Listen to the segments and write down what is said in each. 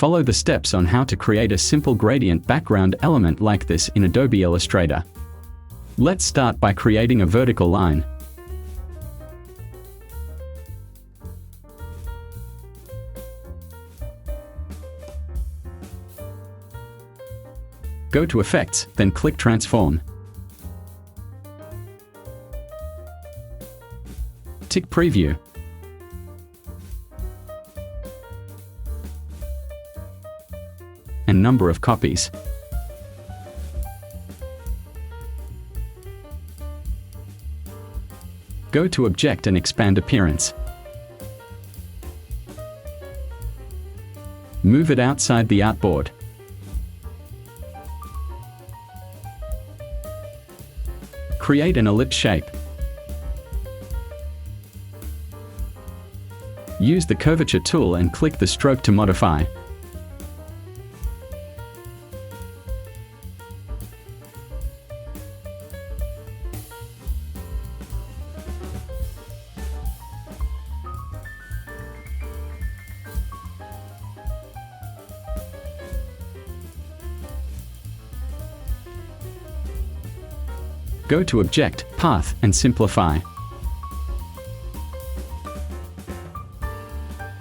Follow the steps on how to create a simple gradient background element like this in Adobe Illustrator. Let's start by creating a vertical line. Go to Effects, then click Transform. Tick Preview. And number of copies. Go to Object and expand Appearance. Move it outside the artboard. Create an ellipse shape. Use the Curvature tool and click the stroke to modify. Go to Object, Path, and Simplify.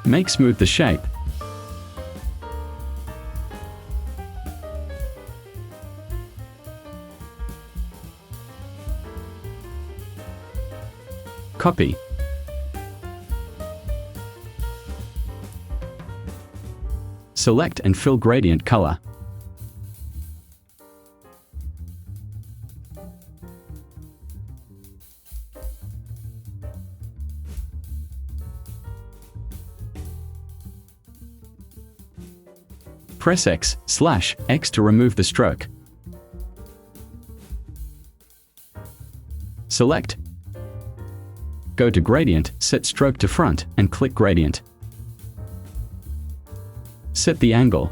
Make smooth the shape. Copy. Select and fill gradient color. Press X/X to remove the stroke. Select. Go to Gradient, set Stroke to Front, and click Gradient. Set the angle.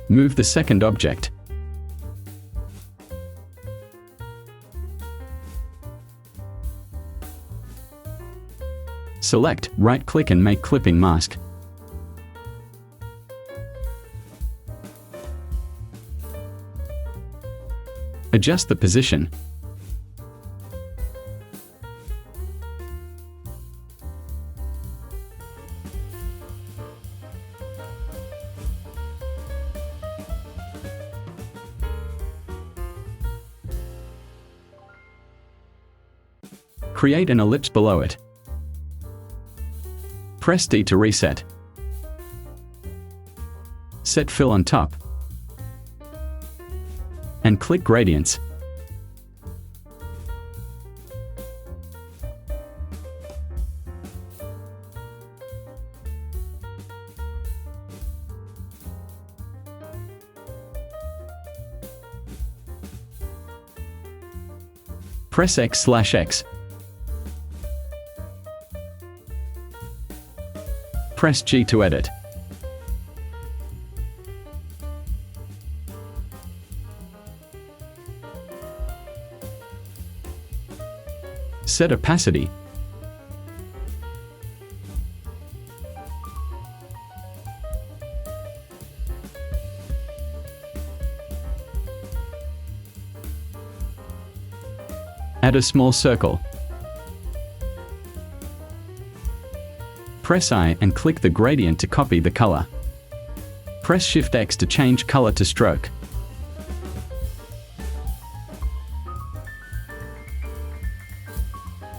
Move the second object. Select, right-click and make clipping mask. Adjust the position. Create an ellipse below it. Press D to reset. Set Fill on top. And click Gradients. Press X/X. Press G to edit. Set opacity. Add a small circle. Press I and click the gradient to copy the color. Press Shift X to change color to stroke.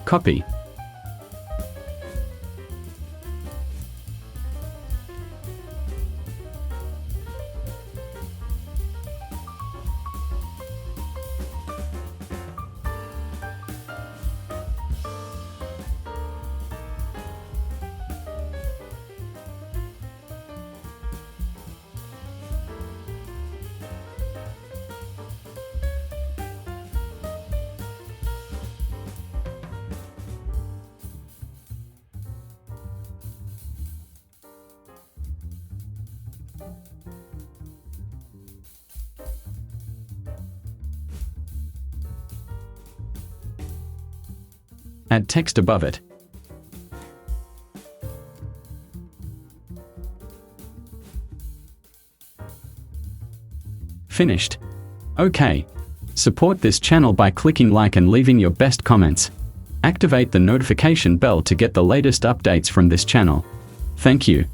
Copy. Add text above it. Finished. Okay. Support this channel by clicking like and leaving your best comments. Activate the notification bell to get the latest updates from this channel. Thank you.